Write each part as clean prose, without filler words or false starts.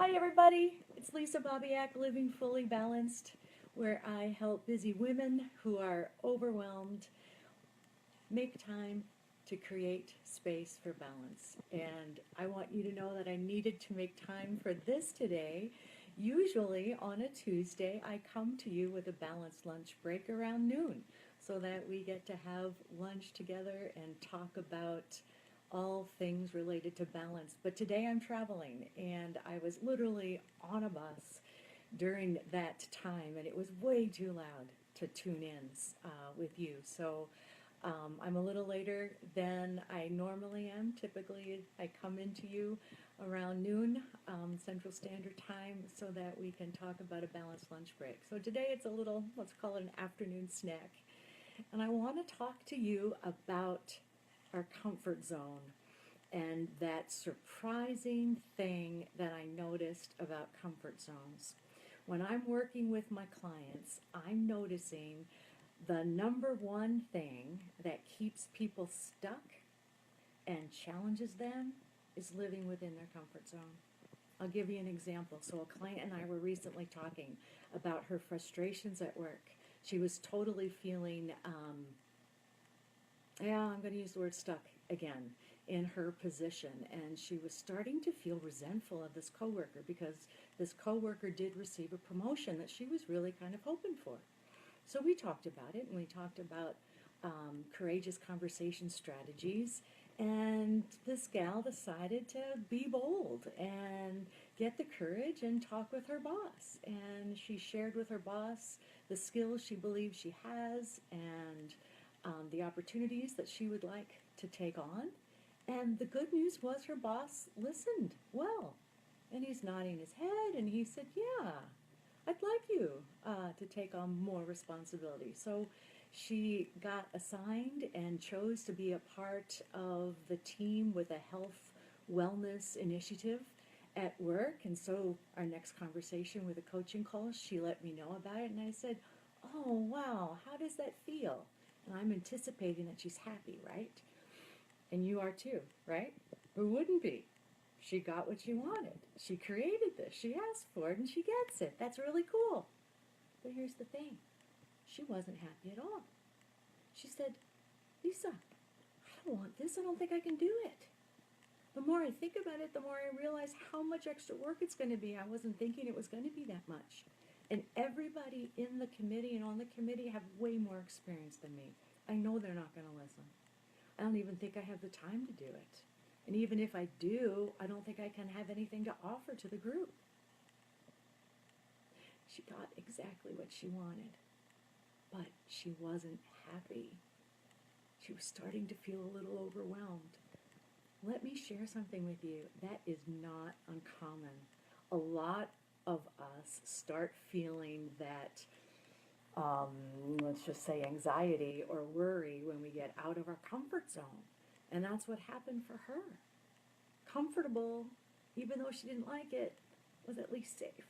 Hi, everybody. It's Lisa Bobiak, Living Fully Balanced, where I help busy women who are overwhelmed make time to create space for balance. And I want you to know that I needed to make time for this today. Usually on a Tuesday, I come to you with a balanced lunch break around noon so that we get to have lunch together and talk about all things related to balance. But today I'm traveling and I was literally on a bus during that time and it was way too loud to tune in with you. So I'm a little later than I normally am. Typically, I come into you around noon Central Standard Time so that we can talk about a balanced lunch break. So today it's a little, let's call it an afternoon snack. And I want to talk to you about our comfort zone and that surprising thing that I noticed about comfort zones. When I'm working with my clients, I'm noticing the number one thing that keeps people stuck and challenges them is living within their comfort zone. I'll give you an example. So, a client and I were recently talking about her frustrations at work. She was totally feeling, I'm going to use the word stuck again, in her position. And she was starting to feel resentful of this coworker because this coworker did receive a promotion that she was really kind of hoping for. So we talked about it, and we talked about courageous conversation strategies. And this gal decided to be bold and get the courage and talk with her boss. And she shared with her boss the skills she believes she has and the opportunities that she would like to take on. And the good news was her boss listened well. And he's nodding his head, and he said, "Yeah, I'd like you to take on more responsibility." So she got assigned and chose to be a part of the team with a health wellness initiative at work. And so our next conversation with a coaching call, she let me know about it. And I said, "Oh, wow, how does that feel?" And I'm anticipating that she's happy, right? And you are too, right? Who wouldn't be? She got what she wanted. She created this. She asked for it and she gets it. That's really cool. But here's the thing. She wasn't happy at all. She said, "Lisa, I don't want this. I don't think I can do it." The more I think about it, the more I realize how much extra work it's going to be. I wasn't thinking it was going to be that much. And everybody in the committee and on the committee have way more experience than me. I know they're not going to listen. I don't even think I have the time to do it. And even if I do, I don't think I can have anything to offer to the group. She got exactly what she wanted, but she wasn't happy. She was starting to feel a little overwhelmed. Let me share something with you. That is not uncommon. A lot of us start feeling that, let's just say, anxiety or worry when we get out of our comfort zone. And that's what happened for her. Comfortable, even though she didn't like it, was at least safe.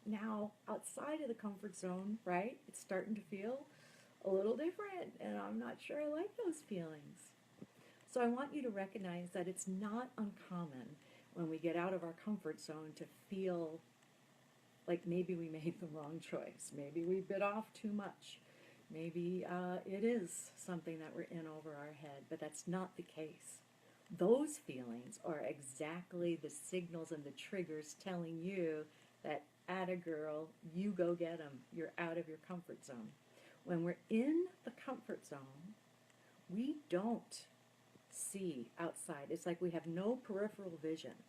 Now, outside of the comfort zone, right, it's starting to feel a little different, and I'm not sure I like those feelings. So I want you to recognize that it's not uncommon when we get out of our comfort zone to feel like maybe we made the wrong choice. Maybe we bit off too much. Maybe it is something that we're in over our head, but that's not the case. Those feelings are exactly the signals and the triggers telling you that, "Atta girl, you go get 'em. You're out of your comfort zone." When we're in the comfort zone, we don't see outside. It's like we have no peripheral vision.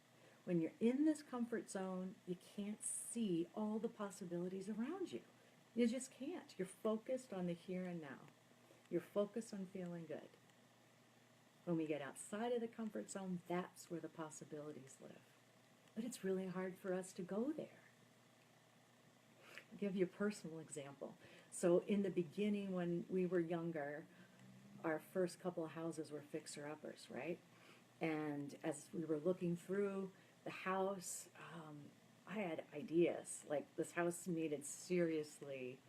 When you're in this comfort zone, you can't see all the possibilities around you. You just can't. You're focused on the here and now. You're focused on feeling good. When we get outside of the comfort zone, that's where the possibilities live. But it's really hard for us to go there. I'll give you a personal example. So in the beginning, when we were younger, our first couple of houses were fixer-uppers, right? And as we were looking through the house, I had ideas. Like, this house needed seriously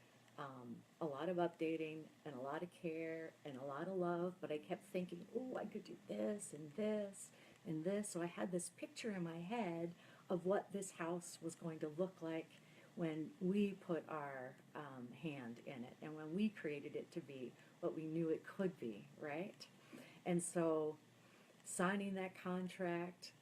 a lot of updating and a lot of care and a lot of love, but I kept thinking, "Oh, I could do this and this and this." So I had this picture in my head of what this house was going to look like when we put our hand in it and when we created it to be what we knew it could be, right? And so signing that contract,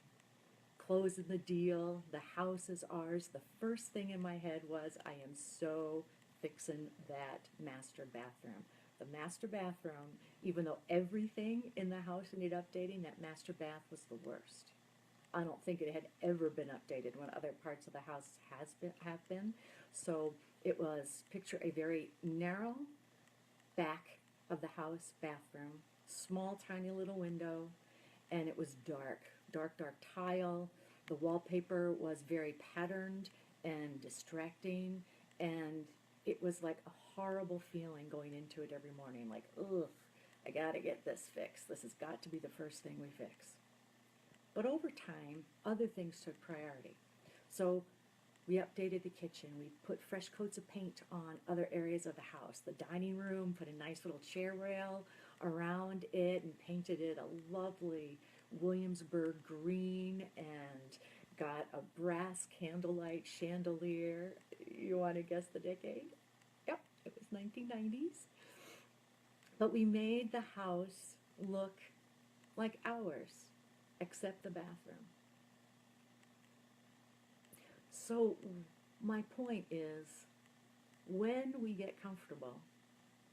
closing the deal, the house is ours. The first thing in my head was, I am so fixing that master bathroom. The master bathroom, even though everything in the house needed updating, that master bath was the worst. I don't think it had ever been updated when other parts of the house have been. So it was, picture a very narrow back of the house bathroom, small tiny little window, and it was dark, dark tile. The wallpaper was very patterned and distracting, and it was like a horrible feeling going into it every morning, like, ugh, I gotta get this fixed. This has got to be the first thing we fix. But over time, other things took priority. So we updated the kitchen. We put fresh coats of paint on other areas of the house. The dining room, put a nice little chair rail around it and painted it a lovely Williamsburg green and got a brass candlelight chandelier. You want to guess the decade? Yep, it was 1990s. But we made the house look like ours, except the bathroom. So my point is, when we get comfortable,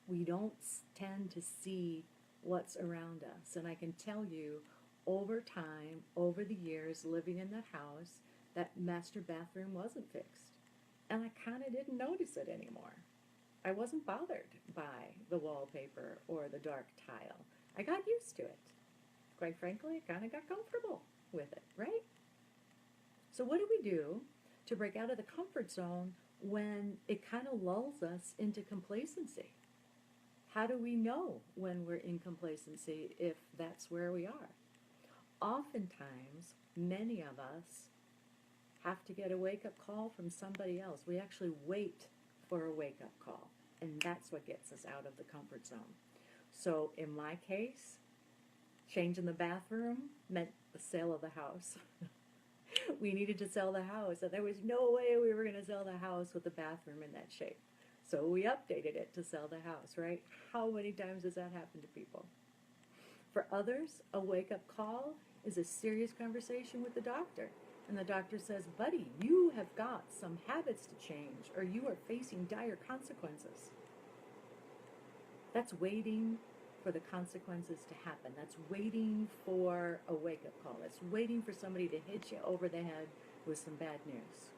we don't tend to see what's around us. And I can tell you, over time, over the years living in that house, that master bathroom wasn't fixed. And I kind of didn't notice it anymore. I wasn't bothered by the wallpaper or the dark tile. I got used to it. Quite frankly, I kind of got comfortable with it, right? So what do we do to break out of the comfort zone when it kind of lulls us into complacency? How do we know when we're in complacency if that's where we are? Oftentimes, many of us have to get a wake-up call from somebody else. We actually wait for a wake-up call, and that's what gets us out of the comfort zone. So in my case, changing the bathroom meant the sale of the house. We needed to sell the house, and there was no way we were going to sell the house with the bathroom in that shape. So we updated it to sell the house, right? How many times does that happen to people? For others, a wake-up call is a serious conversation with the doctor. And the doctor says, buddy, you have got some habits to change, or you are facing dire consequences. That's waiting for the consequences to happen. That's waiting for a wake-up call. That's waiting for somebody to hit you over the head with some bad news.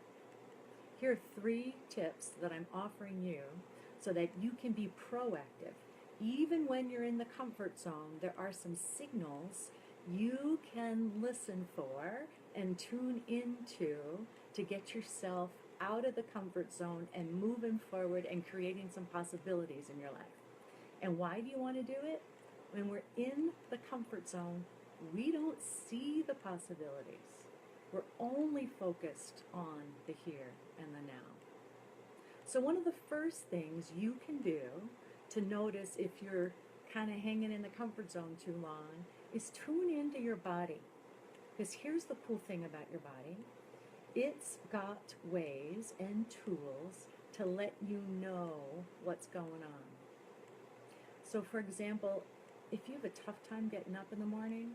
Here are 3 tips that I'm offering you so that you can be proactive. Even when you're in the comfort zone, there are some signals you can listen for and tune into to get yourself out of the comfort zone and moving forward and creating some possibilities in your life. And why do you want to do it? When we're in the comfort zone, we don't see the possibilities. We're only focused on the here and the now. So one of the first things you can do to notice if you're kind of hanging in the comfort zone too long is tune into your body. Because here's the cool thing about your body. It's got ways and tools to let you know what's going on. So for example, if you have a tough time getting up in the morning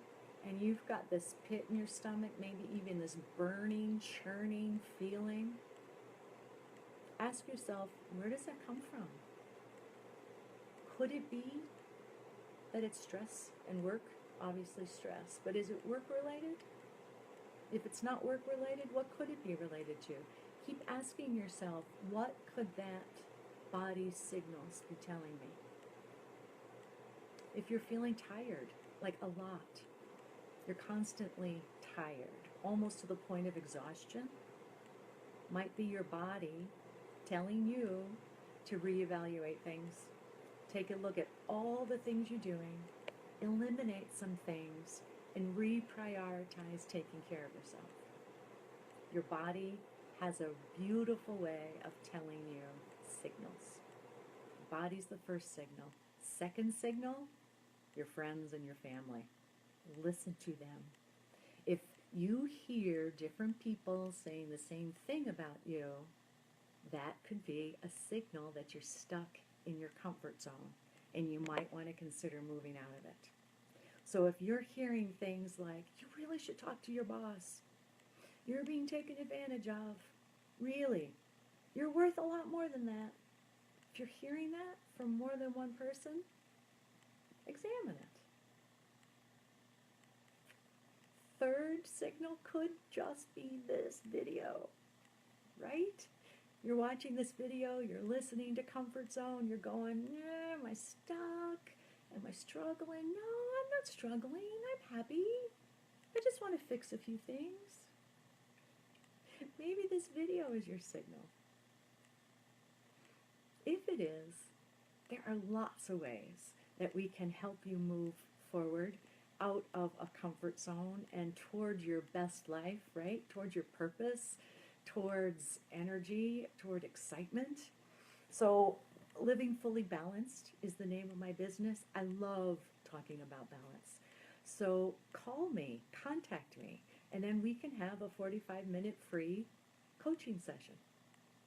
and you've got this pit in your stomach, maybe even this burning, churning feeling, ask yourself, where does that come from? Could it be that it's stress and work? Obviously stress, but is it work related? If it's not work related, what could it be related to? Keep asking yourself, what could that body's signals be telling me? If you're feeling tired, like a lot, you're constantly tired, almost to the point of exhaustion, might be your body telling you to reevaluate things. Take a look at all the things you're doing, eliminate some things, and reprioritize taking care of yourself. Your body has a beautiful way of telling you signals. Your body's the first signal. Second signal, your friends and your family. Listen to them. If you hear different people saying the same thing about you, that could be a signal that you're stuck in your comfort zone and you might want to consider moving out of it. So if you're hearing things like, you really should talk to your boss, you're being taken advantage of, really, you're worth a lot more than that. If you're hearing that from more than one person, examine it. Third signal could just be this video, right? You're watching this video, you're listening to Comfort Zone, you're going, am I stuck? Am I struggling? No, I'm not struggling. I'm happy. I just want to fix a few things. Maybe this video is your signal. If it is, there are lots of ways that we can help you move forward out of a comfort zone and toward your best life, right? Towards your purpose, towards energy, toward excitement. So Living Fully Balanced is the name of my business. I love talking about balance. So call me, contact me, and then we can have a 45-minute free coaching session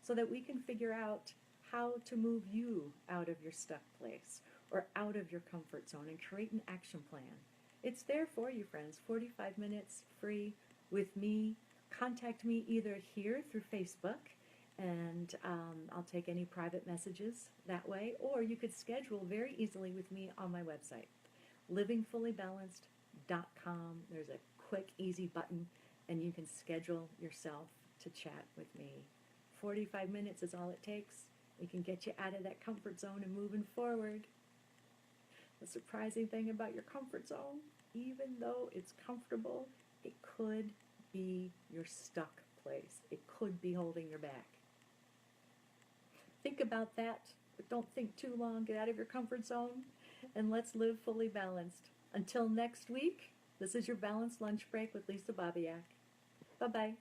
so that we can figure out how to move you out of your stuck place or out of your comfort zone and create an action plan. It's there for you, friends. 45 minutes free with me. Contact me either here through Facebook, and I'll take any private messages that way, or you could schedule very easily with me on my website, livingfullybalanced.com. There's a quick, easy button, and you can schedule yourself to chat with me. 45 minutes is all it takes. We can get you out of that comfort zone and moving forward. The surprising thing about your comfort zone, even though it's comfortable, it could be your stuck place. It could be holding you back. Think about that, but don't think too long. Get out of your comfort zone, and let's live fully balanced. Until next week, this is your Balanced Lunch Break with Lisa Babiak. Bye-bye.